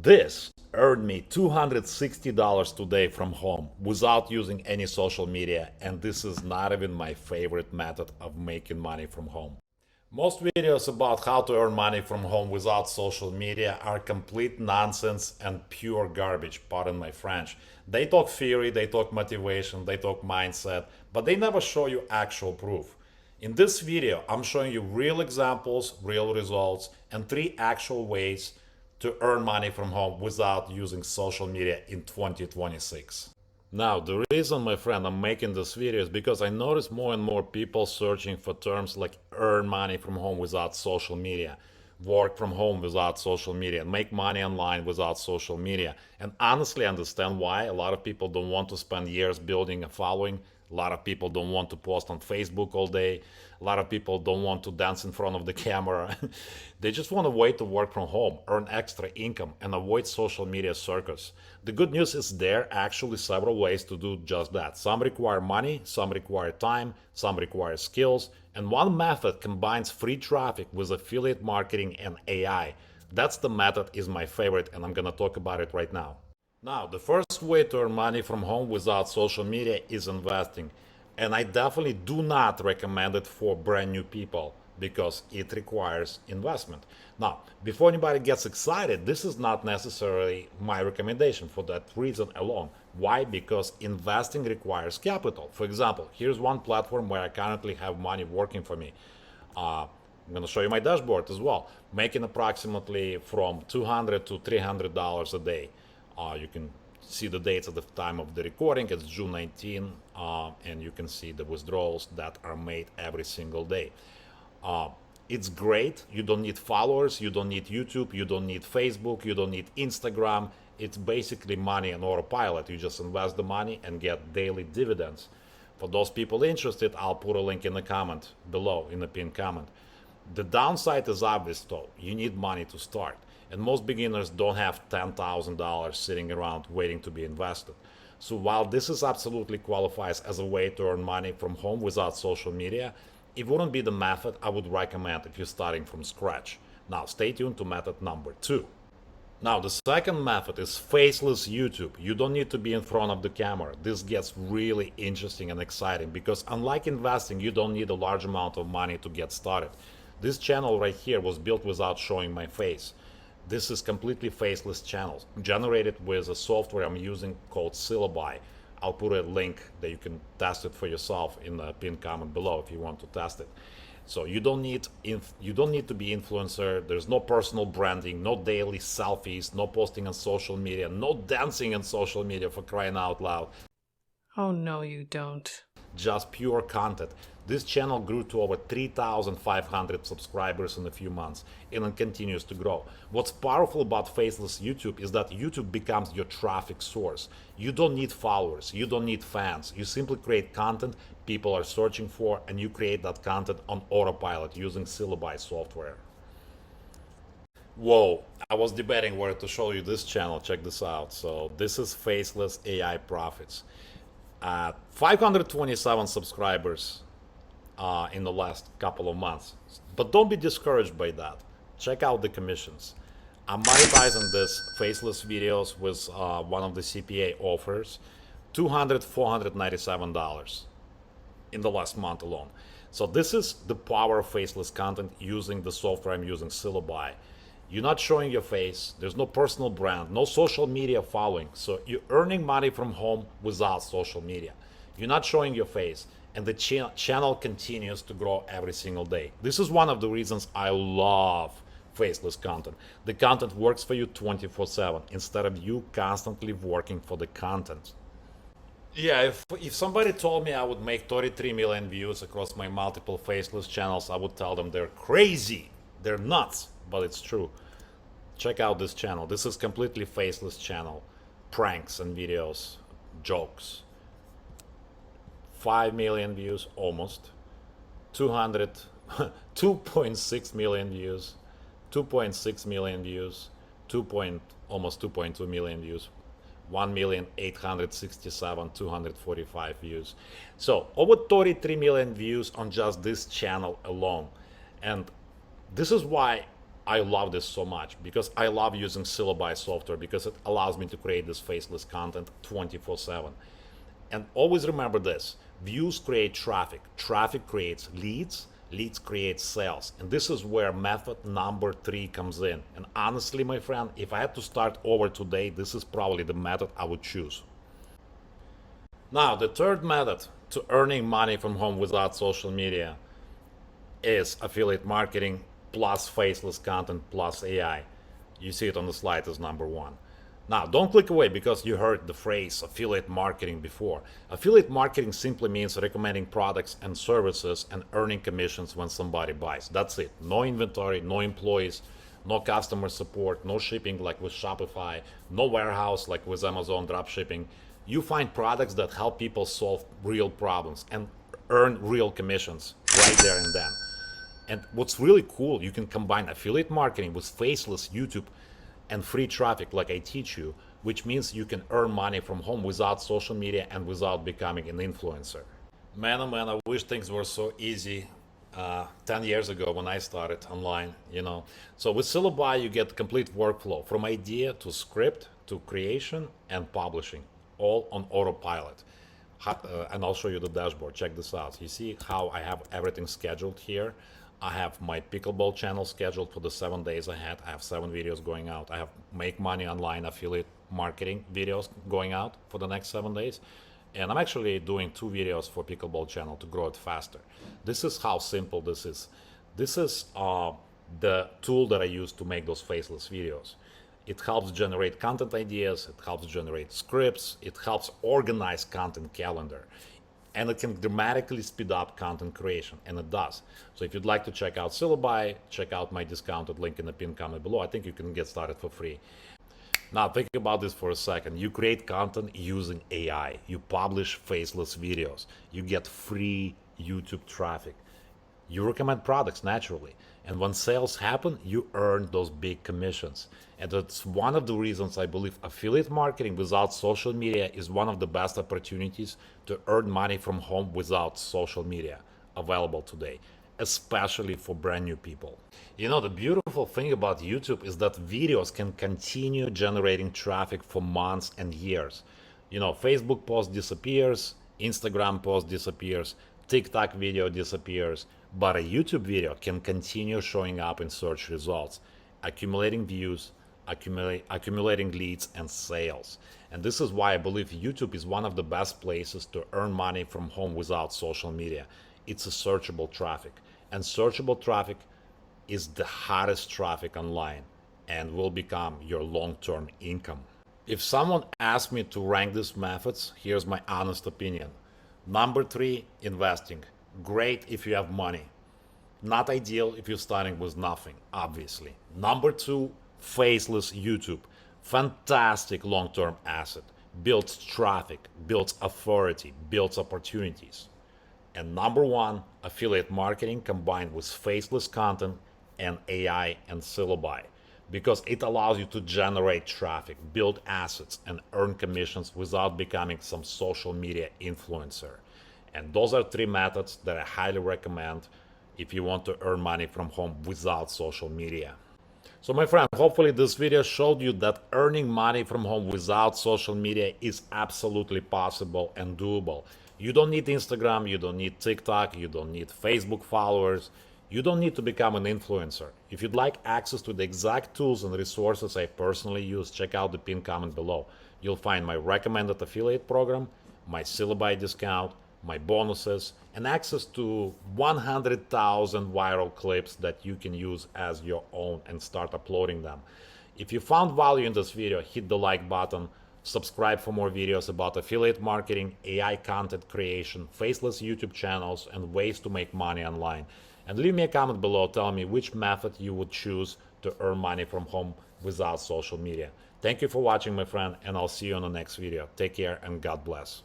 This earned me $260 today from home without using any social media, and this is not even my favorite method of making money from home. Most videos about how to earn money from home without social media are complete nonsense and pure garbage, pardon my French. They talk theory, they talk motivation, they talk mindset, but they never show you actual proof. In this video, I'm showing you real examples, real results, and 3 actual ways to earn money from home without using social media in 2026. Now, the reason, my friend, I'm making this video is because I notice more and more people searching for terms like earn money from home without social media, work from home without social media, make money online without social media. And honestly, I understand why. A lot of people don't want to spend years building a following. A lot of people don't want to post on Facebook all day. A lot of people don't want to dance in front of the camera. They just want a way to work from home, earn extra income, and avoid social media circus. The good news is there are actually several ways to do just that. Some require money, some require time, some require skills, and one method combines free traffic with affiliate marketing and AI. That's the method is my favorite, and I'm gonna talk about it right now. Now, the first way to earn money from home without social media is investing. And I definitely do not recommend it for brand new people because it requires investment. Now, before anybody gets excited, this is not necessarily my recommendation for that reason alone. Why? Because investing requires capital. For example, here's one platform where I currently have money working for me. I'm going to show you my dashboard as well, making approximately from $200 to $300 a day. You can see the dates at the time of the recording. It's June 19, and you can see the withdrawals that are made every single day. It's great. You don't need followers. You don't need YouTube. You don't need Facebook. You don't need Instagram. It's basically money on autopilot. You just invest the money and get daily dividends. For those people interested, I'll put a link in the comment below, in the pinned comment. The downside is obvious though. You need money to start. And most beginners don't have $10,000 sitting around waiting to be invested. So while this is absolutely qualifies as a way to earn money from home without social media, it wouldn't be the method I would recommend if you're starting from scratch. Now stay tuned to method number 2. Now the second method is Faceless YouTube. You don't need to be in front of the camera. This gets really interesting and exciting because unlike investing, you don't need a large amount of money to get started. This channel right here was built without showing my face. This is completely faceless channels generated with a software I'm using called Syllaby. I'll put a link that you can test it for yourself in the pinned comment below if you want to test it. So you don't need to be influencer. There's no personal branding, no daily selfies, no posting on social media, no dancing on social media, for crying out loud. Oh no, you don't. Just pure content. This channel grew to over 3,500 subscribers in a few months, and it continues to grow. What's powerful about Faceless YouTube is that YouTube becomes your traffic source. You don't need followers, you don't need fans. You simply create content people are searching for, and you create that content on autopilot using Syllaby software. Whoa, I was debating where to show you this channel. Check this out. So this is Faceless AI Profits. 527 subscribers in the last couple of months. But don't be discouraged by that. Check out the commissions. I'm monetizing this faceless videos with one of the CPA offers, $497 in the last month alone. So this is the power of faceless content using the software I'm using, Syllaby. You're not showing your face. There's no personal brand, no social media following. So you're earning money from home without social media. You're not showing your face, and the channel continues to grow every single day. This is one of the reasons I love faceless content. The content works for you 24/7 instead of you constantly working for the content. Yeah, if somebody told me I would make 33 million views across my multiple faceless channels, I would tell them they're crazy. They're nuts, but it's true. Check out this channel. This is completely faceless channel. Pranks and videos, jokes. 5 million views, almost. 2.6 million views. 2.6 million views. Almost 2.2 million views. 1,867,245 views. So over 33 million views on just this channel alone. And this is why I love this so much because I love using Syllaby software because it allows me to create this faceless content 24/7. And always remember this: views create traffic, traffic creates leads, leads create sales. And this is where method number 3 comes in. And honestly, my friend, if I had to start over today, this is probably the method I would choose. Now, the third method to earning money from home without social media is affiliate marketing plus faceless content plus AI. You see it on the slide as number 1. Now, don't click away because you heard the phrase affiliate marketing before. Affiliate marketing simply means recommending products and services and earning commissions when somebody buys. That's it. No inventory, no employees, no customer support, no shipping like with Shopify, no warehouse like with Amazon dropshipping. You find products that help people solve real problems and earn real commissions right there and then. And what's really cool, you can combine affiliate marketing with faceless YouTube and free traffic like I teach you, which means you can earn money from home without social media and without becoming an influencer. Man, oh man, I wish things were so easy 10 years ago when I started online, you know. So with Syllaby, you get complete workflow from idea to script to creation and publishing, all on autopilot. And I'll show you the dashboard. Check this out. You see how I have everything scheduled here? I have my pickleball channel scheduled for the 7 days ahead. I have 7 videos going out. I have make money online affiliate marketing videos going out for the next 7 days. And I'm actually doing 2 videos for pickleball channel to grow it faster. This is how simple this is. This is the tool that I use to make those faceless videos. It helps generate content ideas. It helps generate scripts. It helps organize content calendar. And it can dramatically speed up content creation, and it does. So if you'd like to check out Syllaby, check out my discounted link in the pinned comment below. I think you can get started for free. Now think about this for a second. You create content using AI. You publish faceless videos. You get free YouTube traffic. You recommend products naturally. And when sales happen, you earn those big commissions. And that's one of the reasons I believe affiliate marketing without social media is one of the best opportunities to earn money from home without social media available today, especially for brand new people. You know, the beautiful thing about YouTube is that videos can continue generating traffic for months and years. You know, Facebook post disappears, Instagram post disappears, TikTok video disappears, but a YouTube video can continue showing up in search results, accumulating views, accumulating leads and sales. And this is why I believe YouTube is one of the best places to earn money from home without social media. It's a searchable traffic, and searchable traffic is the hottest traffic online and will become your long-term income. If someone asked me to rank these methods, here's my honest opinion. Number 3, investing. Great if you have money. Not ideal if you're starting with nothing, obviously. Number 2, faceless YouTube. Fantastic long-term asset. Builds traffic, builds authority, builds opportunities. And number 1, affiliate marketing combined with faceless content and AI and Syllaby, because it allows you to generate traffic, build assets, and earn commissions without becoming some social media influencer. And those are 3 methods that I highly recommend if you want to earn money from home without social media. So my friend, hopefully this video showed you that earning money from home without social media is absolutely possible and doable. You don't need Instagram, you don't need TikTok, you don't need Facebook followers, you don't need to become an influencer. If you'd like access to the exact tools and resources I personally use, check out the pinned comment below. You'll find my recommended affiliate program, my Syllaby discount, my bonuses, and access to 100,000 viral clips that you can use as your own and start uploading them. If you found value in this video, hit the like button, subscribe for more videos about affiliate marketing, AI content creation, faceless YouTube channels, and ways to make money online. And leave me a comment below telling me which method you would choose to earn money from home without social media. Thank you for watching, my friend, and I'll see you on the next video. Take care and God bless.